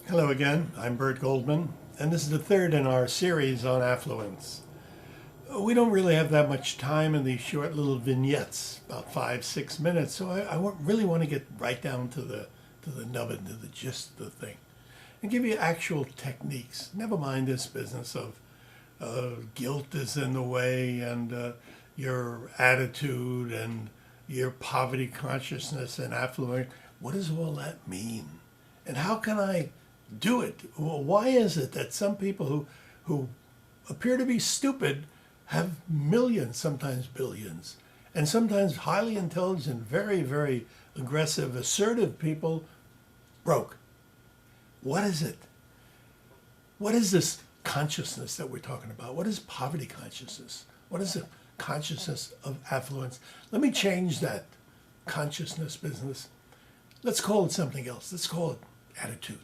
Hello again, I'm Bert Goldman, and this is the third in our series on affluence. We don't really have that much time in these short little vignettes, about 5-6 minutes, so I really want to get right down to the nub and to the gist of the thing, and give you actual techniques. Never mind this business of guilt is in the way, and your attitude, and your poverty consciousness and affluence. What does all that mean? And how can I do it? Well, why is it that some people who appear to be stupid have millions, sometimes billions, and sometimes highly intelligent, very, very aggressive, assertive people broke? What is it? What is this consciousness that we're talking about? What is poverty consciousness? What is the consciousness of affluence? Let me change that consciousness business. Let's call it something else. Let's call it attitude.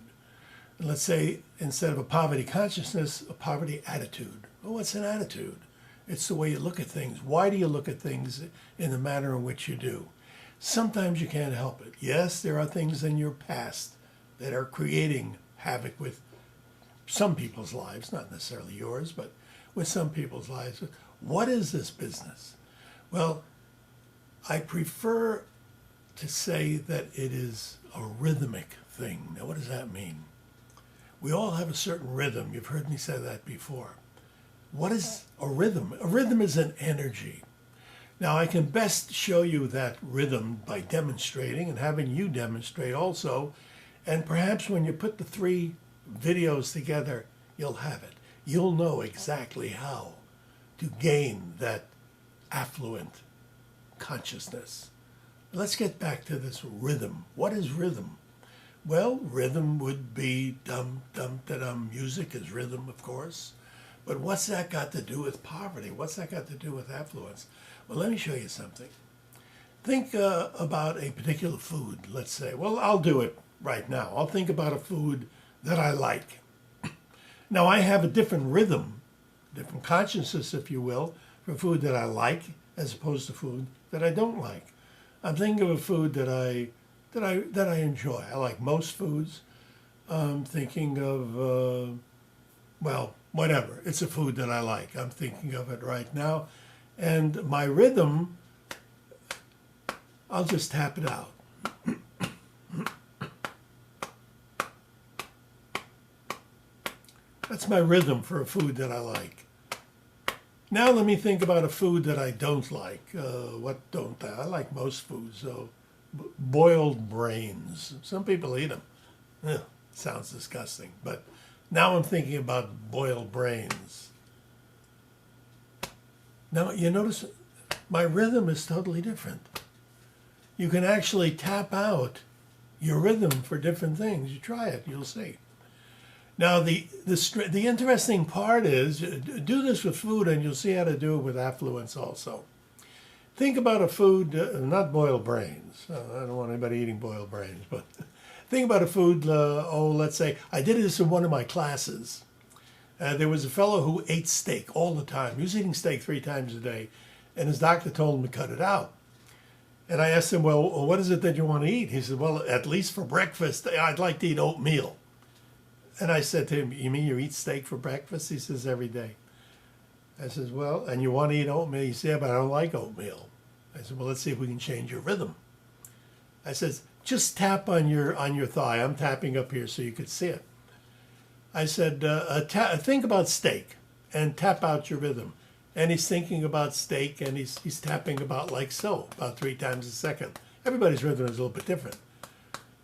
And let's say, instead of a poverty consciousness, a poverty attitude. Well, what's an attitude? It's the way you look at things. Why do you look at things in the manner in which you do? Sometimes you can't help it. Yes, there are things in your past that are creating havoc with some people's lives, not necessarily yours, but with some people's lives. What is this business? Well, I prefer to say that it is a rhythmic thing. Now, what does that mean? We all have a certain rhythm. You've heard me say that before. What is a rhythm? A rhythm is an energy. Now, I can best show you that rhythm by demonstrating and having you demonstrate also. And perhaps when you put the three videos together, you'll have it. You'll know exactly how to gain that affluent consciousness. Let's get back to this rhythm. What is rhythm? Well, rhythm would be dum-dum-da-dum. Music is rhythm, of course. But what's that got to do with poverty? What's that got to do with affluence? Well, let me show you something. Think about a particular food, let's say. Well, I'll do it right now. I'll think about a food that I like. Now, I have a different rhythm, different consciousness, if you will, for food that I like as opposed to food that I don't like. I'm thinking of a food that I enjoy. I like most foods. I'm thinking of, well, whatever. It's a food that I like. I'm thinking of it right now. And my rhythm, I'll just tap it out. That's my rhythm for a food that I like. Now let me think about a food that I don't like. What don't I? I like most foods. So, boiled brains. Some people eat them. Sounds disgusting. But now I'm thinking about boiled brains. Now you notice my rhythm is totally different. You can actually tap out your rhythm for different things. You try it, you'll see. Now, the interesting part is, do this with food and you'll see how to do it with affluence also. Think about a food, not boiled brains. I don't want anybody eating boiled brains, but think about a food, let's say, I did this in one of my classes. There was a fellow who ate steak all the time. He was eating steak 3 times a day, and his doctor told him to cut it out. And I asked him, well, what is it that you want to eat? He said, well, at least for breakfast, I'd like to eat oatmeal. And I said to him, you mean you eat steak for breakfast? He says, every day. I says, well, and you want to eat oatmeal? He said, yeah, but I don't like oatmeal. I said, well, let's see if we can change your rhythm. I says, just tap on your thigh. I'm tapping up here so you could see it. I said, think about steak and tap out your rhythm. And he's thinking about steak and he's tapping about like so, about 3 times a second. Everybody's rhythm is a little bit different.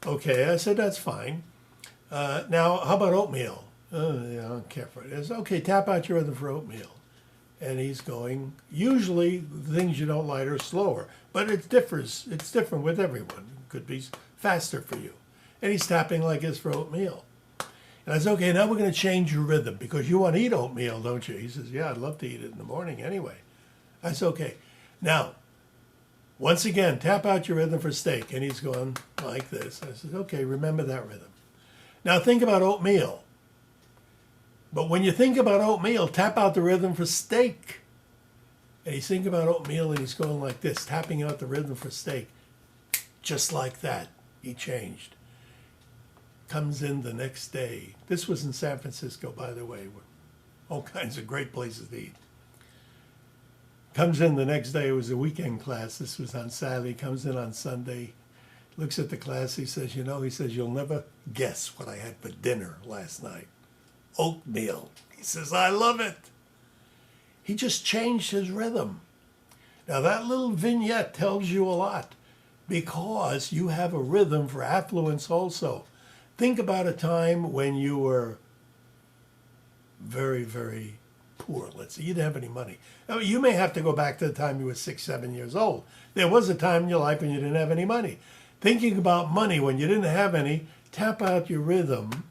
Okay, I said, that's fine. Now, how about oatmeal? Yeah, I don't care for it. It's okay, tap out your rhythm for oatmeal. And he's going, usually the things you don't like are slower, but it differs. It's different with everyone. It could be faster for you. And he's tapping like this for oatmeal. And I said, okay, now we're going to change your rhythm because you want to eat oatmeal, don't you? He says, yeah, I'd love to eat it in the morning anyway. I said, okay. Now, once again, tap out your rhythm for steak. And he's going like this. I said, okay, remember that rhythm. Now think about oatmeal. But when you think about oatmeal, tap out the rhythm for steak. And he's thinking about oatmeal and he's going like this, tapping out the rhythm for steak. Just like that, he changed. comes in the next day. This was in San Francisco, by the way, with all kinds of great places to eat. Comes in the next day. It was a weekend class. This was on Saturday. Comes in on Sunday. Looks at the class. He says, you'll never guess what I had for dinner last night. Oatmeal. He says, I love it. He just changed his rhythm. Now that little vignette tells you a lot because you have a rhythm for affluence also. Think about a time when you were very, very poor. Let's say you didn't have any money. Now, you may have to go back to the time you were 6, 7 years old. There was a time in your life when you didn't have any money. Thinking about money when you didn't have any, tap out your rhythm.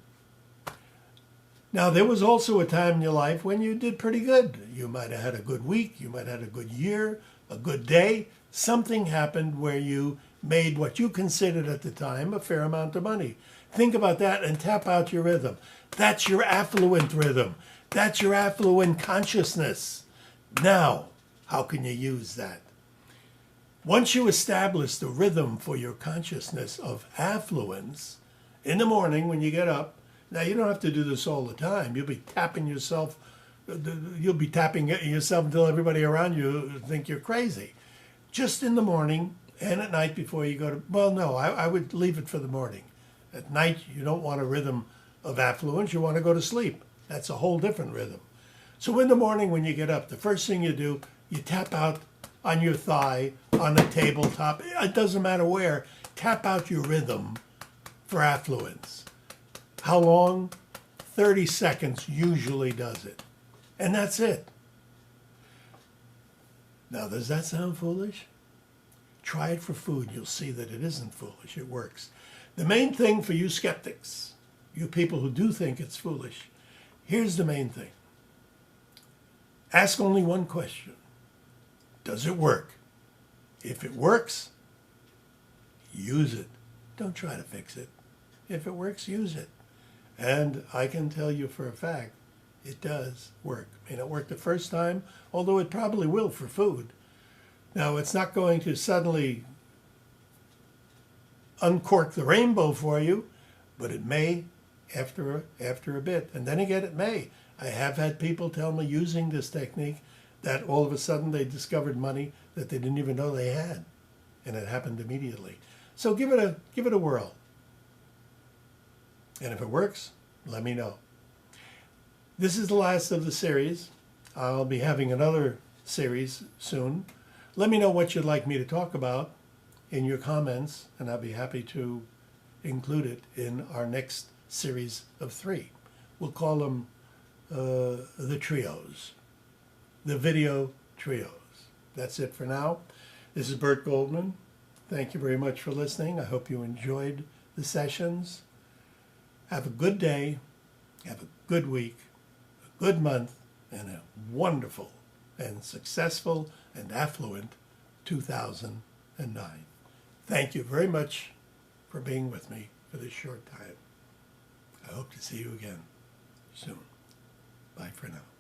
Now, there was also a time in your life when you did pretty good. You might have had a good week. You might have had a good year, a good day. Something happened where you made what you considered at the time a fair amount of money. Think about that and tap out your rhythm. That's your affluent rhythm. That's your affluent consciousness. Now, how can you use that? Once you establish the rhythm for your consciousness of affluence, in the morning when you get up, now you don't have to do this all the time. You'll be tapping yourself. You'll be tapping yourself until everybody around you think you're crazy. Just in the morning and at night before you go to, well, no, I would leave it for the morning. At night, you don't want a rhythm of affluence. You want to go to sleep. That's a whole different rhythm. So in the morning when you get up, the first thing you do, you tap out on your thigh, on the tabletop. It doesn't matter where. Tap out your rhythm for affluence. How long? 30 seconds usually does it. And that's it. Now, does that sound foolish? Try it for food. You'll see that it isn't foolish. It works. The main thing for you skeptics, you people who do think it's foolish, here's the main thing. Ask only one question. Does it work? If it works, use it. Don't try to fix it. If it works, use it. And I can tell you for a fact, it does work. It may not work the first time, although it probably will for food. Now, it's not going to suddenly uncork the rainbow for you, but it may after a bit. And then again, it may. I have had people tell me using this technique that all of a sudden they discovered money that they didn't even know they had. And it happened immediately. So give it a whirl. And if it works, let me know. This is the last of the series. I'll be having another series soon. Let me know what you'd like me to talk about in your comments, and I'll be happy to include it in our next series of 3. We'll call them the trios, the video trios. That's it for now. This is Bert Goldman. Thank you very much for listening. I hope you enjoyed the sessions. Have a good day, have a good week, a good month, and a wonderful and successful and affluent 2009. Thank you very much for being with me for this short time. I hope to see you again soon. Bye for now.